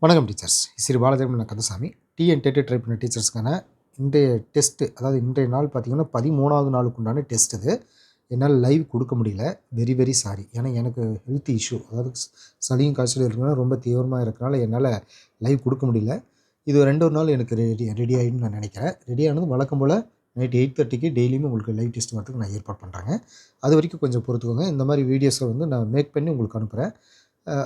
வணக்கம் teachers. Shri Balajegan Kandasamy. TNTET try பண்ண டீச்சர்ஸ்க்கான இன்றைய டெஸ்ட்டு, அதாவது இன்றைய நாள் பார்த்திங்கன்னா 13வது நாளுக்கு உண்டான டெஸ்ட் இது. என்னால் லைவ் கொடுக்க முடியல. Very very sorry. ஏன்னா எனக்கு ஹெல்த் இஷ்யூ, அதாவது சளியும் காய்ச்சல் இருக்குன்னா ரொம்ப தீவிரமாக இருக்கிறனால என்னால் லைவ் கொடுக்க முடியல. இது 2 நாள் எனக்கு ரெடி ஆகிடும்னு நான் நினைக்கிறேன். ரெடி ஆனது வழக்கம் போல் நைட் 8:30க்கு டெய்லியுமே உங்களுக்கு லைவ் டெஸ்ட் வரதுக்கு நான் ஏற்பாடு பண்ணுறேங்க. அது வரைக்கும் கொஞ்சம் பொறுத்துக்கோங்க. இந்த மாதிரி வீடியோஸை நான் மேக் பண்ணி உங்களுக்கு அனுப்புகிறேன்.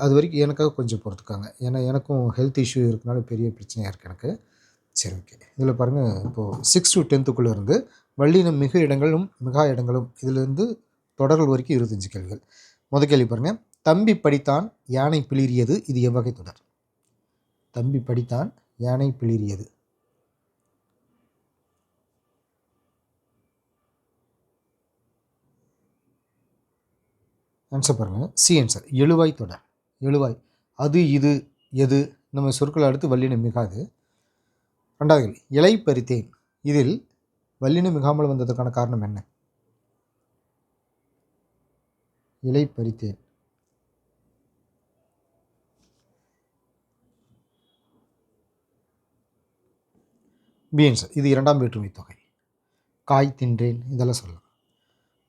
அது வரைக்கும் எனக்காக கொஞ்சம் பொறுத்துக்காங்க. ஏன்னா எனக்கும் ஹெல்த் இஷ்யூ இருக்கனால பெரிய பிரச்சனையாக இருக்குது எனக்கு. சரி, ஓகே. இதில் பாருங்கள், இப்போது 6 to 10க்குள்ளே இருந்து வல்லினம் மிகு இடங்களும் மிகா இடங்களும் இதிலிருந்து தொடர்கள் வரைக்கும் 25 கேள்விகள். முதல் கேள்வி பாருங்கள். தம்பி படித்தான் யானை பிளிரியது, இது எவ்வகை தொடர்? தம்பி படித்தான் யானை பிளிரியது. ஆன்சர் பாருங்கள். சி ஆன்சர், எழுவாய் தொடர். எழுவாய். அது இது எது நம்ம சொற்கள் அடுத்து வல்லினம் மிகாது. ரெண்டாவது கேள்வி. இலை பறித்தேன், இதில் வல்லினம் மிகாமல் வந்ததற்கான காரணம் என்ன? இலை பறித்தேன். பி ஆன்சர், இது இரண்டாம் வேற்றுமை தொகை. காய் தின்றேன் இதெல்லாம் சொல்லலாம்.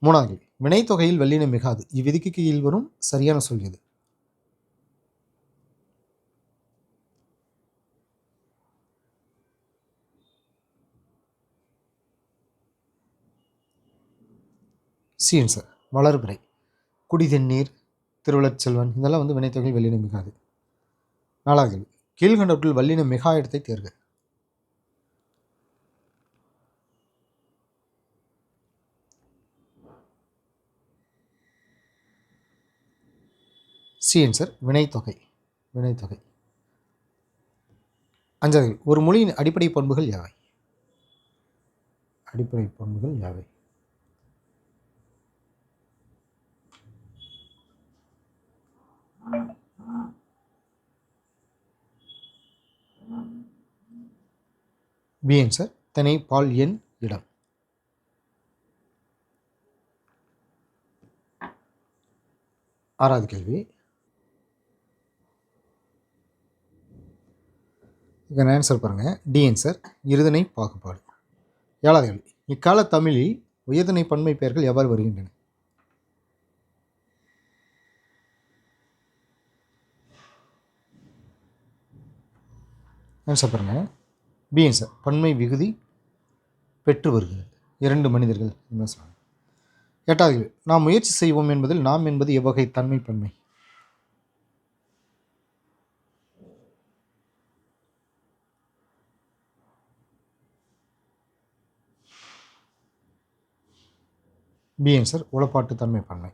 மூணாவது கேள்வி. வினைத்தொகையில் வல்லினம் மிகாது, இவ்விதிக்கு கீழ் வரும் சரியான சொல் எது? சி ஆன்சர், வளர்பிறை. குடிதண்ணீர், திருவள்ளச்செல்வன் இதெல்லாம் வினைத்தொகையில் வல்லினம் மிகாது. நாலாவது கேள்வி. கீழ்கண்டவற்றில் வல்லினம் மிகா இடத்தை தேர்க. சி ஆன்சர், வினைத்தொகை. வினைத்தொகை. அஞ்சாவது கேள்வி. ஒரு மொழியின் அடிப்படை பண்புகள் யாவை? அடிப்படை பண்புகள் யாவை? பி ஆன்சர், திணை, பால், எண், இடம். ஆறாவது கேள்வி. இதுக்கான ஆன்சர் பாருங்கள். டி ஆன்சர், இருதிணை பாகுபாடு. ஏழாவது கேள்வி. இக்கால தமிழில் உயர்திணை பன்மை பெயர்கள் எவ்வாறு வருகின்றன? ஆன்சர் பாருங்கள். பி ஆன்சர், பன்மை விகுதி பெற்று வருகிறது. 2 மனிதர்கள் என்ன சொல்லுவாங்க. எட்டாவது கேள்வி. நாம் முயற்சி செய்வோம் என்பதில் நாம் என்பது எவ்வகை தன்மை பன்மை? பி ஆன்சர், உளப்பாட்டு தன்மை பன்மை.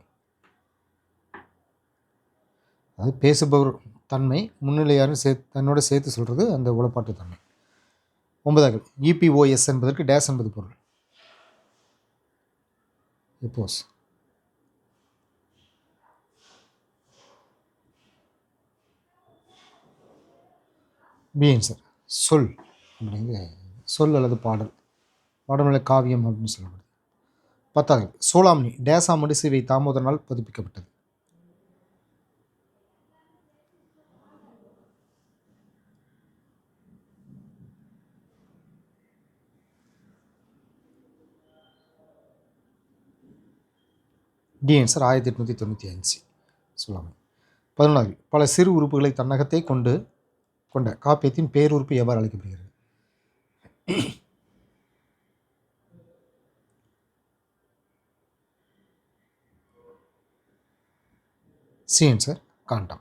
அது பேசுபவர் தன்மை முன்னிலையாரும் தன்னோட சேர்த்து சொல்கிறது அந்த உளப்பாட்டு தன்மை. 9வது. இபிஓஎஸ் என்பதற்கு டேஸ் என்பது பொருள். எப்போஸ். பி ஆன்சர், சொல் அப்படிங்கிற சொல் அல்லது பாடல். பாடல்களை காவியம் அப்படின்னு சொல்லப்படுது. 10வது. சோளாமணி டேசாமடி சிவை தாமோதரனால் பதிப்பிக்கப்பட்டது. டி ஆன்சர், 1895 சொல்லாமல். 11வது. பல சிறு உறுப்புகளை தன்னகத்தை கொண்ட காப்பியத்தின் பேருறுப்பு எவ்வாறு அழைக்கப்படுகிறது? சி ஆன்சர், காண்டம்.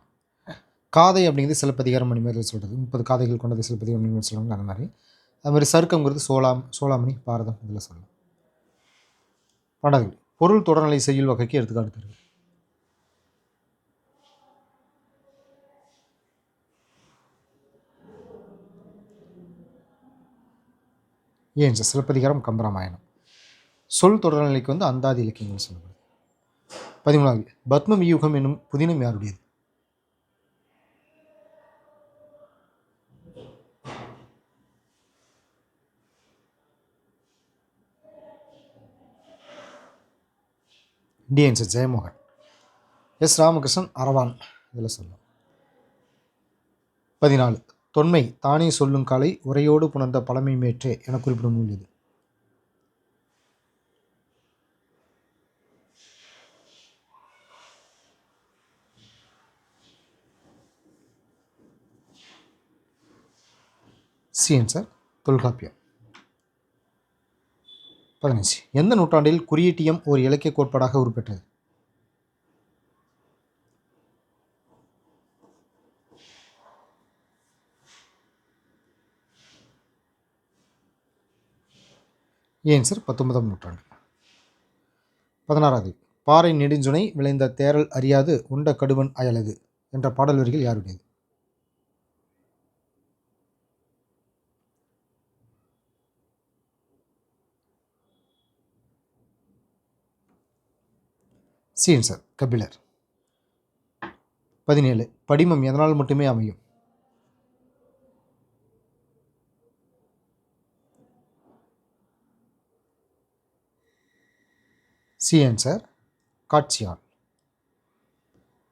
காதை அப்படிங்கிறது சிலப்பதிகாரம் மணிமேகலை சொல்கிறது. 30 காதைகள் கொண்டது சிலப்பதிகாரம் மணிமேகலை சொல்லுவாங்க. அந்த மாதிரி அதுமாதிரி சருக்கங்கிறது சோளாமணி பாரதம் இதில் சொல்லலாம். 12வது. பொருள் தொடர்நிலை செய்யுள் வகைக்கு எடுத்துக்காட்டு தருது. ஏன் சிலப்பதிகாரம், கம்பராமாயணம். சொல் தொடர்நிலைக்கு அந்தாதி இலக்கியங்கள் சொல்லப்படுது. 13வது. பத்ம வியூகம் என்னும் புதினம் யாருடையது? The answer, Jeyamohan. S Ramakrishnan Aravan இதில் சொல்லலாம். 14. தொன்மை தானே சொல்லும் கலை உரையோடு புணர்ந்த பழமை மேற்றே என குறிப்பிடும் நூல் இது? C answer Tolkappiyam. 15. எந்த நூற்றாண்டில் குறியீட்டியம் ஒரு இலக்கிய கோட்பாடாக உருப்பெற்றது? ஆன்சர் 19ஆம் நூற்றாண்டு. 16. பாறை நெடுஞ்சுனை விளைந்த தேரல் அறியாது உண்ட கடுவன் அயலது என்ற பாடல் வரிகள் யாருடையது? C answer Kapilar. 17. படிமம் எதனால் மட்டுமே அமையும்? சி ஆன்சர் காட்சியால்.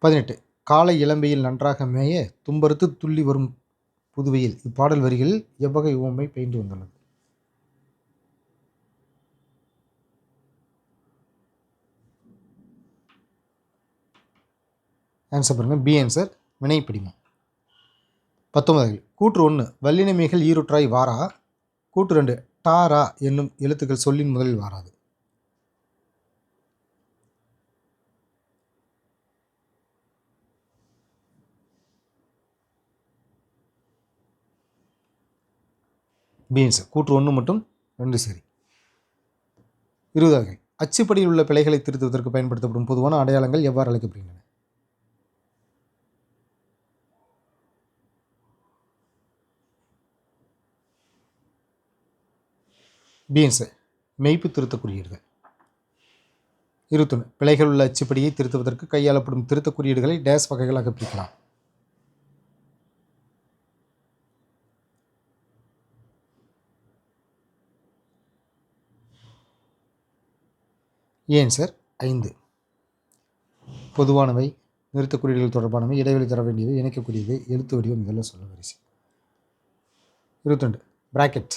18. காலை இளம்பையில் நன்றாக மேய தும்பறுத்து துள்ளி வரும் புதுவையில் இப்பாடல் வரிகளில் எவ்வகை உவமை பெயர்ந்து வந்துள்ளது? ஆன்சர் பாருங்கள், பி ஆன்சர் வினைப்பிடிமம். 19. கூற்று 1 வல்லினமேகள் ஈருற்றாய் வாரா. கூற்று 2 டாரா என்னும் எழுத்துக்கள் சொல்லின் முதலில் வாராது. பி ஆன்சர் கூற்று 1 மட்டும் 2 சரி. 20. அச்சுப்படியில் உள்ள பிழைகளை திருத்துவதற்கு பயன்படுத்தப்படும் பொதுவான அடையாளங்கள் எவ்வாறு அழைக்கப்படுகின்றன? பி ஆன்சர் மெய்ப்பு திருத்த குறியீடுகள். 21. பிழைகள் உள்ள அச்சுப்படியை திருத்துவதற்கு கையாளப்படும் திருத்த குறியீடுகளை டேஸ் வகைகளாக பிரிக்கலாம்? ஆன்சர் 5. பொதுவானவை, நிறுத்த குறியீடுகள் தொடர்பானவை, இடைவெளி தர வேண்டியவை, இணைக்கக்கூடியவை, எழுத்து வடிவம், இதெல்லாம் சொல்ல வரிசை. 22. பிராக்கெட்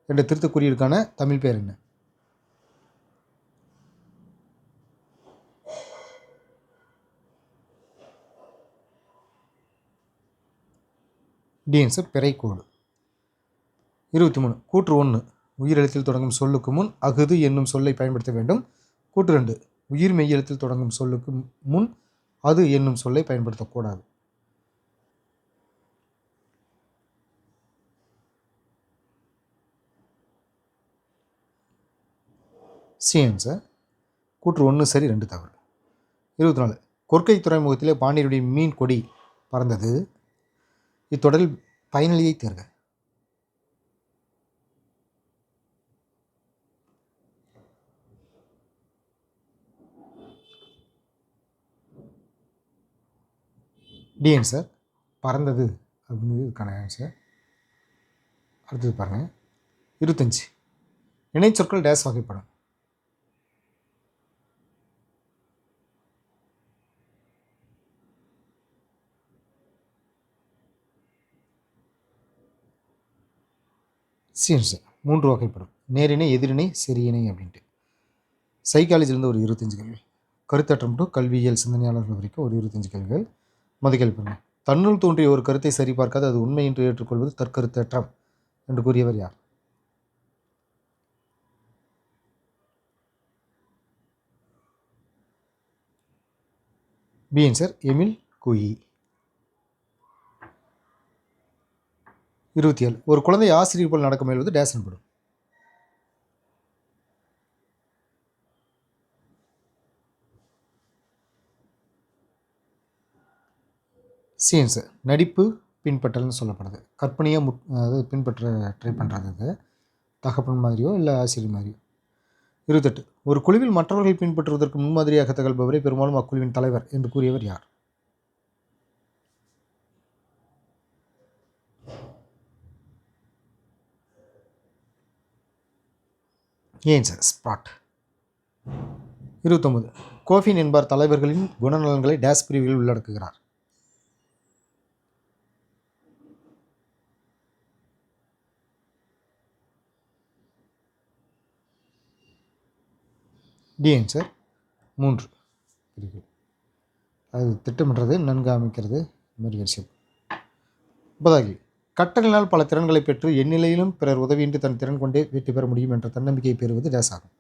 என்ற திருத்த குறியீடுக்கான தமிழ் பெயர் என்ன? டி ஆன்சர் பிறைக்கோடு. 23. கூற்று 1 உயிரெழுத்தில் தொடங்கும் சொல்லுக்கு முன் அகுது என்னும் சொல்லை பயன்படுத்த வேண்டும். கூற்று 2 உயிர் மெய்யெழுத்தில் தொடங்கும் சொல்லுக்கு முன் அது என்னும் சொல்லை பயன்படுத்தக்கூடாது. சி ஆன்சர் கூற்று 1 சரி 2 தவறு. 24. கொற்கை துறைமுகத்திலே பாண்டியருடைய மீன் கொடி பறந்தது. இத்தொடரில் பயனிலையை தேர்க. டி ஆன்சர் பறந்தது அப்படிங்கிறது இதுக்கான ஆன்சர். அடுத்தது பாருங்கள். 25. இணைச்சொற்கள் டேஸ் வகைப்படும்? சி ஆன்சர் 3 வகைப்படும். நேரிணை, எதிரிணை, செரியிணை அப்படின்ட்டு. சைக்காலஜிலேருந்து ஒரு 25 கேள்வி. கருத்தற்றம் டு கல்வியியல் சிந்தனையாளர்கள் வரைக்கும் ஒரு 25 கேள்விகள். முதல் கேள்வி பாருங்கள். தன்னுள் தோன்றிய ஒரு கருத்தை சரிபார்க்காது அது உண்மை என்று ஏற்றுக்கொள்வது தற்கருத்தற்றம் என்று கூறியவர் யார்? B answer Emil gooey. 27. ஒரு குழந்தை ஆசிரியர் போல் நடக்க முயல்வது டேஸ் எனப்படும்? சி ஆன்சர் நடிப்பு பின்பற்றல்னு சொல்லப்படுது. கற்பனையாக அதாவது பின்பற்ற ட்ரை பண்ணுறது அது தகப்பன் மாதிரியோ இல்லை ஆசிரியர் மாதிரியோ. 28. ஒரு குழுவில் மற்றவர்கள் பின்பற்றுவதற்கு முன்மாதிரியாக திகழ்பவரை பெரும்பாலும் அக்குழுவின் தலைவர் என்று கூறியவர் யார்? Answer spot. 29. கோஃபின் என்பார் தலைவர்களின் குணநலன்களை டேஸ் பிரிவுகளில் உள்ளடக்குகிறார்? டி ஆன்சர் 3 பிரிவுகள். அது திட்டமிடுறது, நன்கு அமைக்கிறது, இந்த மாதிரி விஷயம். 9வது கற்றலினால் பல திறன்களை பெற்று எந்நிலையிலும் பிறர் உதவியின்றி தன் திறன் கொண்டே வெற்றி பெற முடியும் என்ற தன்னம்பிக்கையை பெறுவது டேஸ் ஆகும்.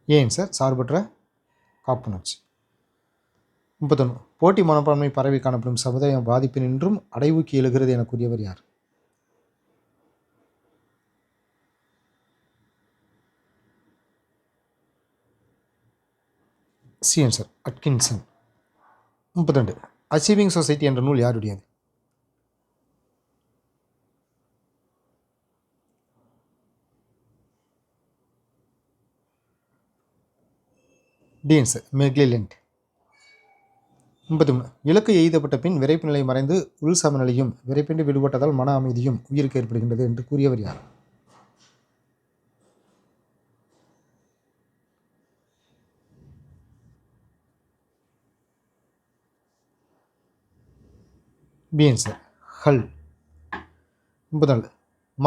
ஏன் சார் சார்பற்ற காப்புணர்ச்சி. 31 போட்டி மனப்பான்மை பரவி காணப்படும் சமுதாய பாதிப்பினின்றும் அடைவுக்கு எழுகிறது என கூறியவர் யார்? C answer Atkinson. 32 achieving society என்ற நூல் யாருடையது? The answer மெக்லிலண்ட். 33 இலக்கு எய்தப்பட்ட பின் விரைப்பு நிலை மறைந்து உள் சமநிலையும் விரைப்பின்றி விடுபட்டதால் மன அமைதியும் உயிருக்கு ஏற்படுகின்றது என்று கூறியவர் யார்? பி ஆன்சர் ஹல். 34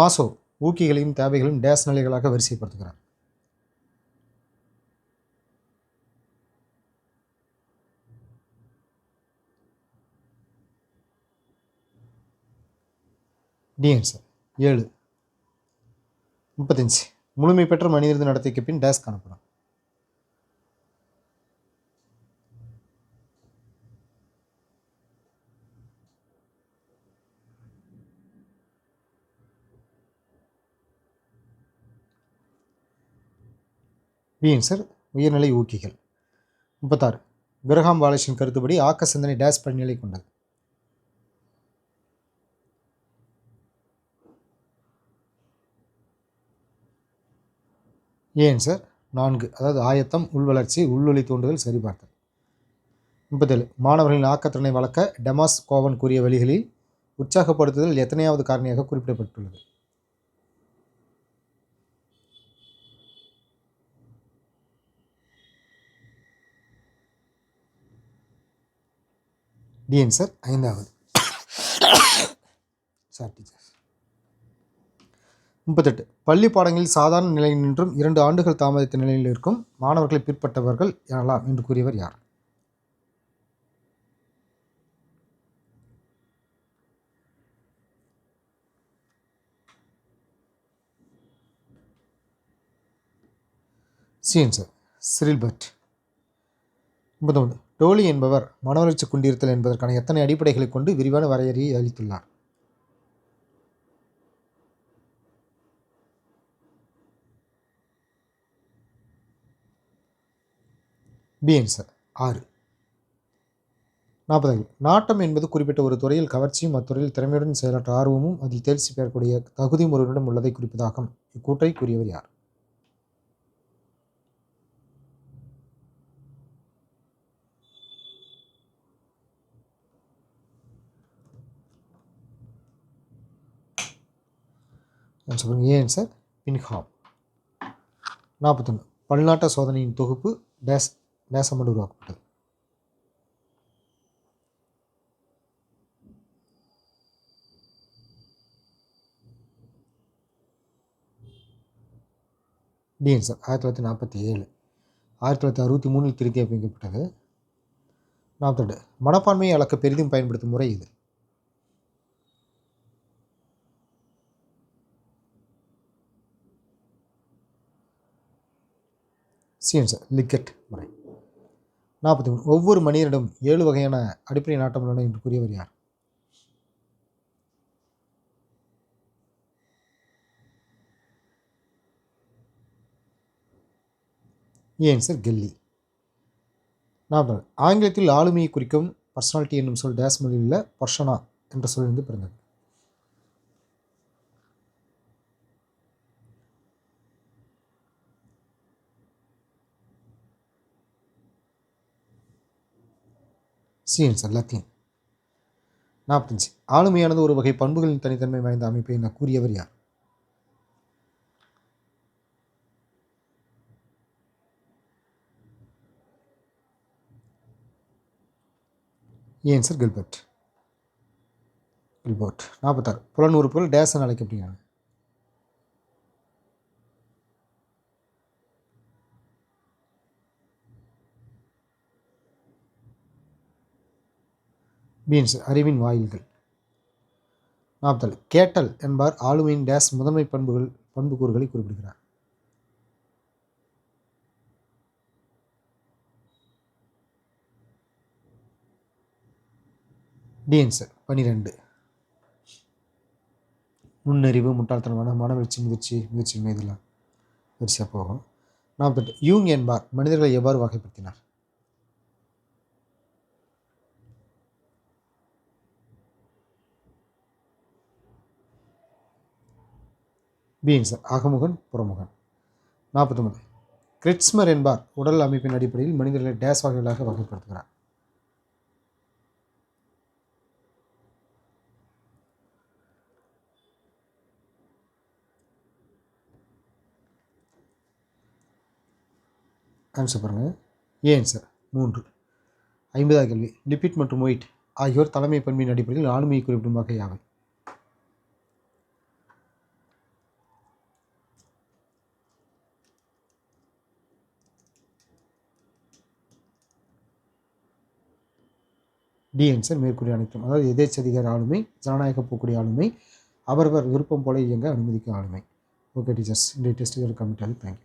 மாசோ ஊக்கிகளையும் தேவைகளையும் டேஸ் நிலைகளாக வரிசைப்படுத்துகிறார். D answer 7. 35 முழுமை பெற்ற மனித நடத்தைக்கு பின் டேஸ் காணப்படும். பி ஆன்சர் உயர்நிலை ஊக்கிகள். 36 கிரஹாம் வாலிஸின் கருத்துப்படி ஆக்க சிந்தனை டேஸ் படிநிலை கொண்டது. ஏன் சார் 4 அதாவது ஆயத்தம், உள்வளர்ச்சி, உள்ளொளி தூண்டுதல், சரிபார்த்தல். 37 மாணவர்களின் ஆக்கத்திறனை வளர்க்க டெமாஸ் கோவன் கூறிய வழிகளில் உற்சாகப்படுத்துதல் எத்தனையாவது காரணியாக குறிப்பிடப்பட்டுள்ளது? டி ஆன்சர் 5வது. Sir teachers. 38 பள்ளி பாடங்களில் சாதாரண நிலையில் நின்றும் 2 ஆண்டுகள் தாமதித்த நிலையில் இருக்கும் மாணவர்களை பிற்பட்டவர்கள் எனலாம் என்று கூறியவர் யார்? C answer சிரில்பர்ட். 39 டோலி என்பவர் மனவளர்ச்சி கொண்டிருத்தல் என்பதற்கான எத்தனை அடிப்படைகளை கொண்டு விரிவான வரையறையை அளித்துள்ளார்? B answer 6. 40 நாட்டம் என்பது குறிப்பிட்ட ஒரு துறையில் கவர்ச்சியும் அத்துறையில் திறமையுடன் செயலாற்ற ஆர்வமும் அதில் தேர்ச்சி பெறக்கூடிய தகுதியும் ஒருவரிடம் உள்ளதை குறிப்பதாகும். இக்கூற்றை கூறியவர் யார்? A answer பின்ஹாம். 41 பல்நாட்ட சோதனையின் தொகுப்பு டேஸ் டேசமண்டு உருவாக்கப்பட்டது. D answer 1947. 1963 திருத்தி அமைக்கப்பட்டது. 42 மனப்பான்மையை அளக்க பெரிதும் பயன்படுத்தும் முறை இது? சி ஆன்சர் லிக்கட் முறை. 43 ஒவ்வொரு மனிதனிடம் 7 வகையான அடிப்படை நாட்டம் உள்ளன என்று கூறியவர் யார்? A answer Kelly. 40 ஆங்கிலத்தில் ஆளுமையை குறிக்கும் பர்சனாலிட்டி என்னும் சொல் டேஸ் மொழியில் உள்ள பர்ஷனா என்ற சொல்லிருந்து பிறந்தது? C answer Latin. 45 ஆளுமையானது ஒரு வகை பண்புகளின் தனித்தன்மை வாய்ந்த அமைப்பை என கூறியவர் யார்? A answer Gilbert. Billboard. 46 புலனுறுப்புகள் days என அழைக்கப்படுகின்றன. பீன்ஸ் அறிவின் வாயில்கள். 47 கேட்டல் என்பார் ஆளுமையின் டேஸ் முதன்மை பண்புக்கூறுகளை குறிப்பிடுகிறார். The answer 12. நுண்ணறிவு, முட்டாள்தனமான, மனவளர்ச்சி, முதிர்ச்சியின்மை இதெல்லாம் வரிசையாக போகும். 48 யூங் என்பார் மனிதர்களை எவ்வாறு வகைப்படுத்தினார்? B answer அகமுகன், புறமுகன். 49 கிரிட்ஸ்மர் என்பார் உடல் அமைப்பின் அடிப்படையில் மனிதர்களை டேஸ் வகைகளாக வகைப்படுத்துகிறார். ஆன்சர் பாருங்கள். A answer 3. 50வது கேள்வி. லிப்பிட் மற்றும் ஒயிட் ஆகியோர் தலைமை பண்பின் அடிப்படையில் ஆளுமையை குறிப்பிடும் வகை யாவை? டி ஆன்சர் மேற்கூறிய அனைத்தும். அதாவது எதேச்சதிகார ஆளுமை, ஜனநாயக போக்குடைய ஆளுமை, அவரவர் விருப்பம் போல இயங்க அனுமதிக்கும் ஆளுமை. ஓகே டீச்சர்ஸ், இந்த டெஸ்ட்டுகள் கம்ப்ளீட் ஆகுது. தேங்க்யூ.